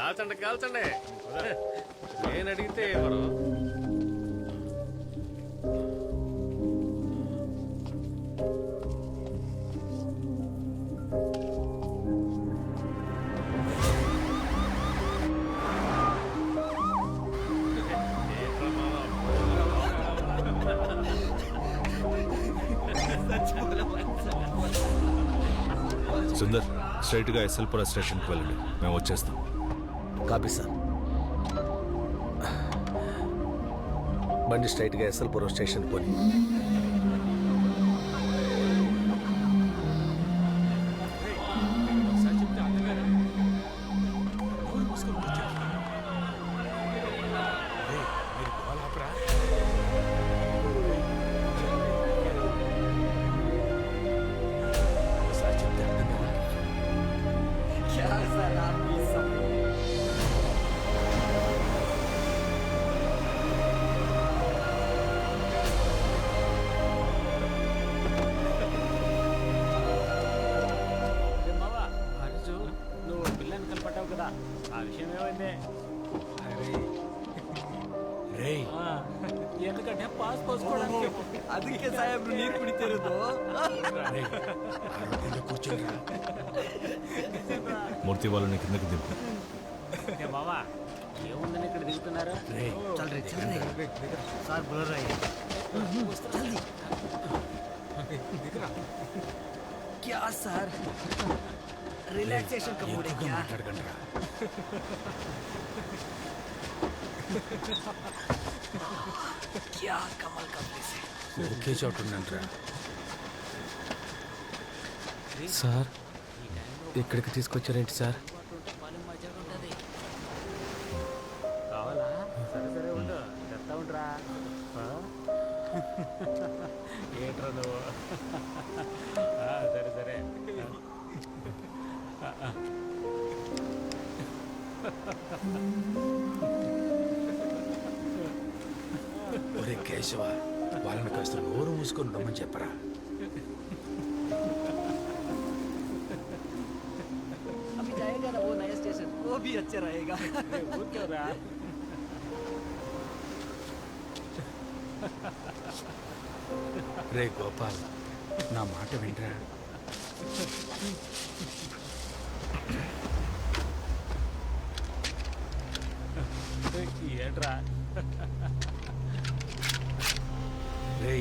కాల్చండి కాల్చండి. నేను అడిగితే ఎవరు? సుందర్, స్ట్రైట్ గా ఎస్ఎల్పుర స్టేషన్కి వెళ్ళండి, మేము వచ్చేస్తాం. Copy sir. బండి స్ట్రైట్ గా ఎస్ఎల్పురం స్టేషన్ పోని. ఎందుకంటే పాస్ పోసుకోవడానికి ಅದಕ್ಕೆ ಸಾಹೇಬ್ರು ನೀರು ಕುಡಿತಿರೋದು. మూర్తి వాళ్ళని కిందకి దింపు. బావా ఏముందని ఇక్కడ దిగుతున్నారు? సార్ బ్లర్ क्या सर रिलैक्सेशन का मूड है क्या? क्या कमाल का प्लेस है. ఒకే చోట ఉండండిరా. సార్ ఇక్కడికి తీసుకొచ్చారేంటి సార్? కావాలా? సరే సరే ఉండు, చెప్తా ఉంటారా. ఏంట్రా నువ్వు? సరే సరే. ఒరే కేశవ, వాళ్ళని కాస్త నోరు మూసుకొని రమ్మని చెప్పరా. अभी जाएगा ना वो नया स्टेशन, वो भी अच्छा रहेगा. రే గోపాల్, నా మాట వినరా. ఏంట్రా? రే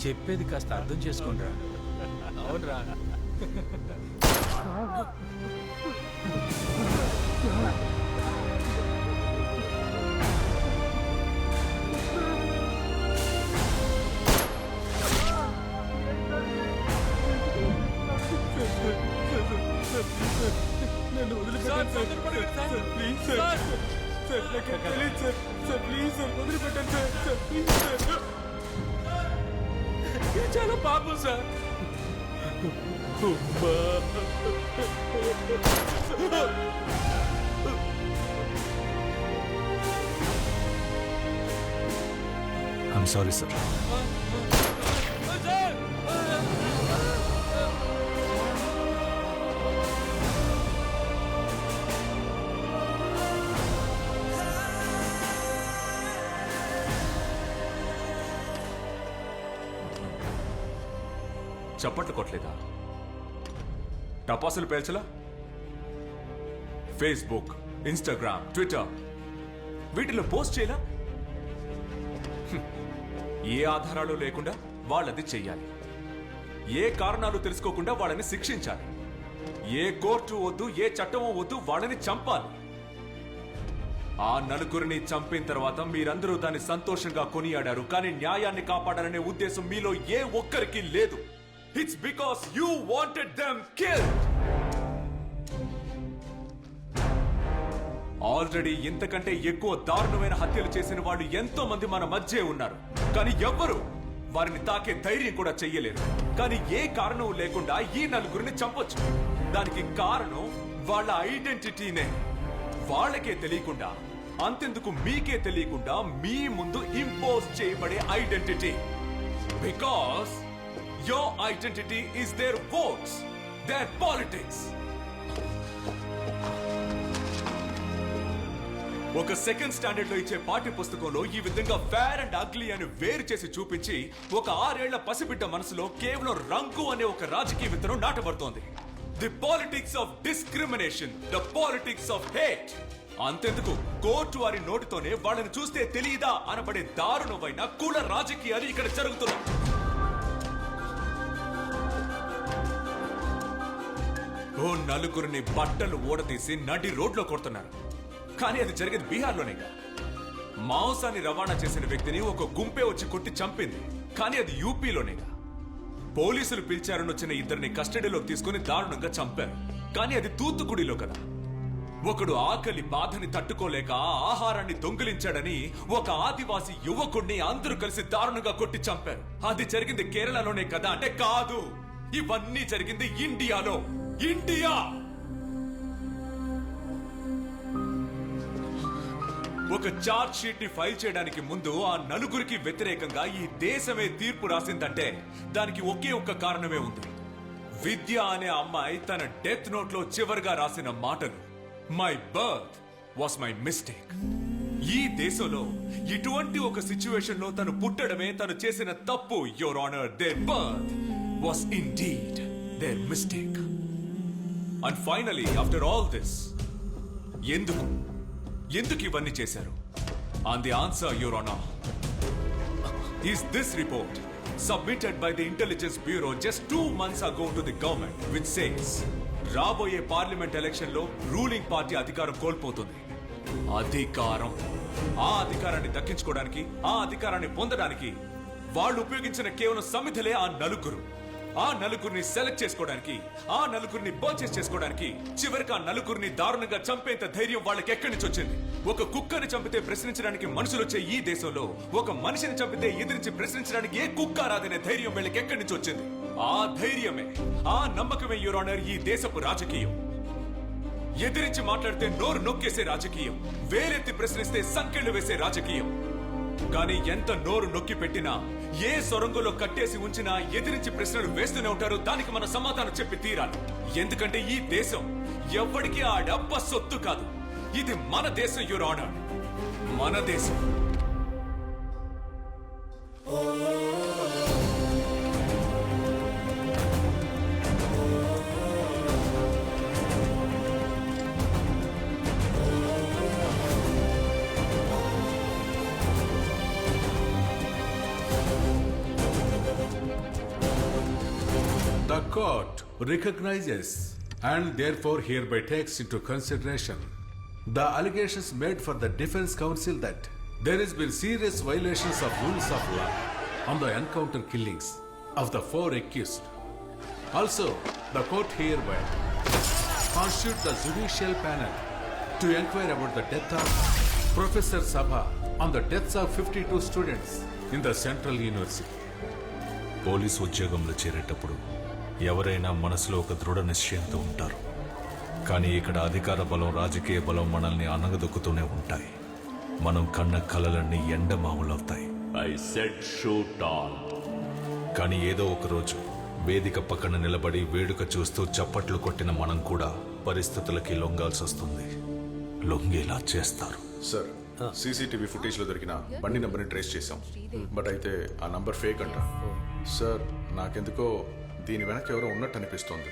చెప్పేది కాస్త అర్థం చేసుకోండిరా. అవునరా. నన్ను వదిలిపెట్టండి సార్, ప్లీజ్ సార్, సార్ నాకు తెలియదు సార్, సార్ ప్లీజ్ సార్ వదిలిపెట్టండి సార్, సార్ ప్లీజ్ సార్. ఇది చాలా పాపం సార్. I'm sorry sir. చప్పట్లు కొట్టలేదా? టపాసులు పేల్చలా? ఫేస్బుక్, ఇన్స్టాగ్రామ్, ట్విట్టర్ వీటిలో పోస్ట్ చేయలా? ఏ ఆధారాలు లేకుండా వాళ్ళది చెయ్యాలి. ఏ కారణాలు తెలుసుకోకుండా వాళ్ళని శిక్షించాలి. ఏ కోర్టు వద్దు, ఏ చట్టమో వద్దు, వాళ్ళని చంపాలి. ఆ నలుగురిని చంపిన తర్వాత మీరందరూ దాన్ని సంతోషంగా కొనియాడారు, కానీ న్యాయాన్ని కాపాడాలనే ఉద్దేశం మీలో ఏ ఒక్కరికి లేదు. It's because you wanted them killed. Already ఇంతకంటే ఎక్కువ దారుణమైన హత్యలు చేసిన వాళ్ళు ఎంతో మంది మన మధ్య ఉన్నారు, కానీ ఎవ్వరూ వారిని తాకే ధైర్యం కూడా చెయ్యలేరు. కానీ ఏ కారణం లేకుండా ఈ నలుగురిని చంపొచ్చు. దానికి కారణం వాళ్ళ ఐడెంటిటీనే. వాళ్ళకే తెలియకుండా, అంతెందుకు మీకే తెలియకుండా మీ ముందు ఇంపోజ్ చేయబడే identity. Because your identity is their votes, their politics. ఒక సెకండ్ స్టాండర్డ్ లో ఇచ్చే పాఠ్య పుస్తకంలో ఈ విధంగా ఫేర్ అండ్ అగ్లీ అని వేరు చేసి చూపించి ఒక 6 ఏళ్ల పసిబిడ్డ మనసులో కేవలం రంగు అనే ఒక రాజకీయ విత్తనం నాటబడుతోంది. The politics of discrimination, the politics of hate. అంతెందుకు కోర్టు వారి నోటితోనే వాళ్ళని చూస్తే తెలియదా అనబడే దారుణమైన కుల రాజకీయాలు ఇక్కడ జరుగుతున్నాయి. ఓ నలుగురిని బట్టలు ఊడదీసి నడి రోడ్లో కొడుతున్నారు. కానీ అది జరిగేది బీహార్లోనేగా. మాంసాన్ని రవాణా చేసిన వ్యక్తిని ఒక గుంపే వచ్చి కొట్టి చంపింది. కానీ అది యూపీలోనేగా. పోలీసులు పిలిచారని వచ్చిన ఇద్దరిని కస్టడీలోకి తీసుకుని దారుణంగా చంపారు. కానీ అది తూత్తుకుడిలో కదా. ఒకడు ఆకలి బాధని తట్టుకోలేక ఆహారాన్ని దొంగిలించాడని ఒక ఆదివాసీ యువకుడిని అందరూ కలిసి దారుణంగా కొట్టి చంపారు. అది జరిగింది కేరళలోనే కదా అంటే కాదు. ఇవన్నీ జరిగింది ఇండియాలో. ఇండియా ఒక చార్జ్ షీట్ ని ఫైల్ చేయడానికి ముందు ఆ నలుగురికి వ్యతిరేకంగా ఈ దేశమే తీర్పు రాసిందంటే దానికి ఒకే ఒక్క కారణమే ఉంది. విద్య అనే అమ్మాయి తన డెత్ నోట్ లో చివరిగా రాసిన మాటలు, my birth was my mistake. ఈ దేశంలో ఇటువంటి ఒక సిచ్యువేషన్ లో తను పుట్టడమే తను చేసిన తప్పు. Your honour, there birth was indeed there mistake. And finally after all this, ఎందుకు ఇవన్నీ చేశారు? And the answer, your honour, is this report submitted by the Intelligence Bureau just 2 months ago to the government, which says రాబోయే parliament election లో ruling party అధికారం కోల్పోతుంది. ఆ అధికారాన్ని దక్కించుకోవడానికి, ఆ అధికారాన్ని పొందడానికి వాళ్ళు ఉపయోగించిన కేవలం సమిధలే ఆ నలుగురిని సెలెక్ట్ చేసుకోవడానికి, ఆ నలుగురిని పర్చేస్ చేసుకోవడానికి, చివరికి ఆ నలుగురిని దారుణంగా చంపేంత ధైర్యం వాళ్ళకి ఎక్కడి నుంచి వచ్చింది? ఒక కుక్కని చంపితే ప్రశ్నించడానికి మనుషులు వచ్చే ఈ దేశంలో ఒక మనిషిని చంపితే ఎదిరించి ప్రశ్నించడానికి ఏ కుక్క రాదనే ధైర్యం వీళ్ళకి ఎక్కడి నుంచి వచ్చింది? ఆ ధైర్యమే, ఆ నమ్మకమే యువర్ ఆనర్ ఈ దేశపు రాజకీయం. ఎదిరించి మాట్లాడితే నోరు నొక్కేసే రాజకీయం, వేరెత్తి ప్రశ్నిస్తే సంకెళ్లు వేసే రాజకీయం. కానీ ఎంత నోరు నొక్కి పెట్టినా, ఏ సొరంగంలో కట్టేసి ఉంచినా ఎదిరించి ప్రశ్నలు వేస్తూనే ఉంటారు. దానికి మన సమాధానం చెప్పి తీరాలి. ఎందుకంటే ఈ దేశం ఎవ్వడికి ఆ డబ్బ సొత్తు కాదు. ఇది మన దేశం యువర్ ఆనర్, మన దేశం. The court recognizes and therefore hereby takes into consideration the allegations made for the defense counsel that there has been serious violations of rules of law on the encounter killings of the 4 accused. Also, the court hereby constitutes the judicial panel to inquire about the death of Professor Sabha on the deaths of 52 students in the Central University. Police ఉద్యోగంలో చేరేటప్పుడు ఎవరైనా మనసులో ఒక దృఢ నిశ్చయంతో ఉంటారు. కానీ ఇక్కడ అధికార బలం, రాజకీయ బలం మనల్ని అనగదొక్కుతూనే ఉంటాయి. మనం కన్న కలలన్నీ ఎండమావులవుతాయి. కానీ ఏదో ఒక రోజు వేదిక పక్కన నిలబడి వేడుక చూస్తూ చప్పట్లు కొట్టిన మనం కూడా పరిస్థితులకి లొంగాల్సి వస్తుంది. లొంగేలా చేస్తారు. సార్, సీసీటీవీ ఫుటేజ్ లో దొరికిన బండి నంబర్ని ట్రేస్ చేశాం. బట్ అయితే ఆ నంబర్ ఫేక్ అంట. సార్, నాకెందుకో దీని వెనక ఎవరో ఉన్నట్టు అనిపిస్తోంది.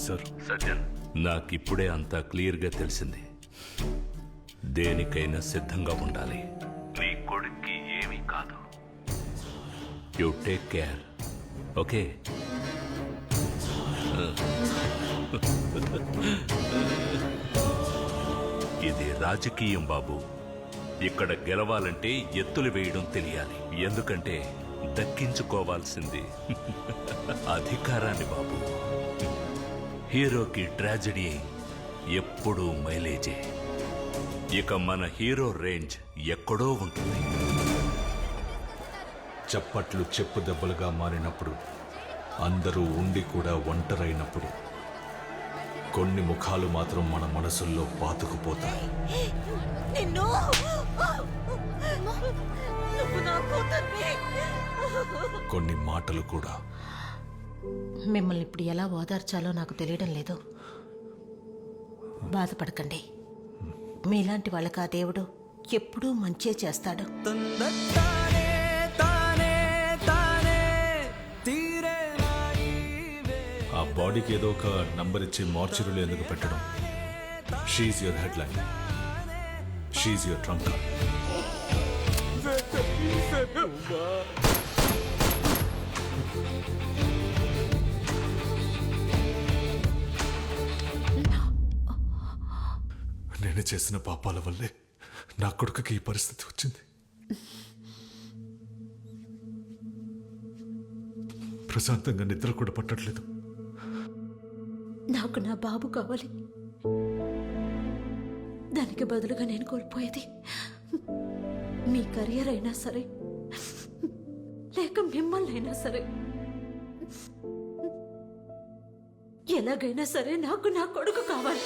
సార్ సజ్జన్, నాకిప్పుడే అంతా క్లియర్గా తెలిసింది. దేనికైనా సిద్ధంగా ఉండాలి. నీ కొడుక్కి ఏమీ కాదు. You take care, okay? ఇది రాజకీయం బాబు. ఇక్కడ గెలవాలంటే ఎత్తులు వేయడం తెలియాలి. ఎందుకంటే దక్కించుకోవాల్సింది అధికారాన్ని బాబు. హీరోకి ట్రాజెడీ ఎప్పుడూ మైలేజే. ఇక మన హీరో రేంజ్ ఎక్కడో ఉంటుంది. చప్పట్లు చెప్పు దెబ్బలుగా మారినప్పుడు, అందరూ ఉండి కూడా ఒంటరైనప్పుడు, కొన్ని ముఖాలు మాత్రం మన మనసుల్లో పాతుకుపోతాయి. కొన్ని మాటలు కూడా. మిమ్మల్ని ఇప్పుడు ఎలా ఓదార్చాలో నాకు తెలియడం లేదు. బాధపడకండి. మీలాంటి వాళ్ళకి ఆ దేవుడు ఎప్పుడూ మంచే చేస్తాడు. ఆ బాడీకి ఏదో ఒక నంబర్ ఇచ్చి మార్చురీలో ఎందుకు పెట్టడం? She your head line, she your trunk. నేను చేసిన పాపాల వల్లే నా కొడుకుకి ఈ పరిస్థితి వచ్చింది. ప్రశాంతంగా నిద్ర కూడా పట్టట్లేదు. నాకు నా బాబు కావాలి. దానికి బదులుగా నేను కోల్పోయేది మీ కెరియర్ అయినా సరే, లేక మిమ్మల్ని అయినా సరే. ఎలాగైనా సరే నాకు నా కొడుకు కావాలి.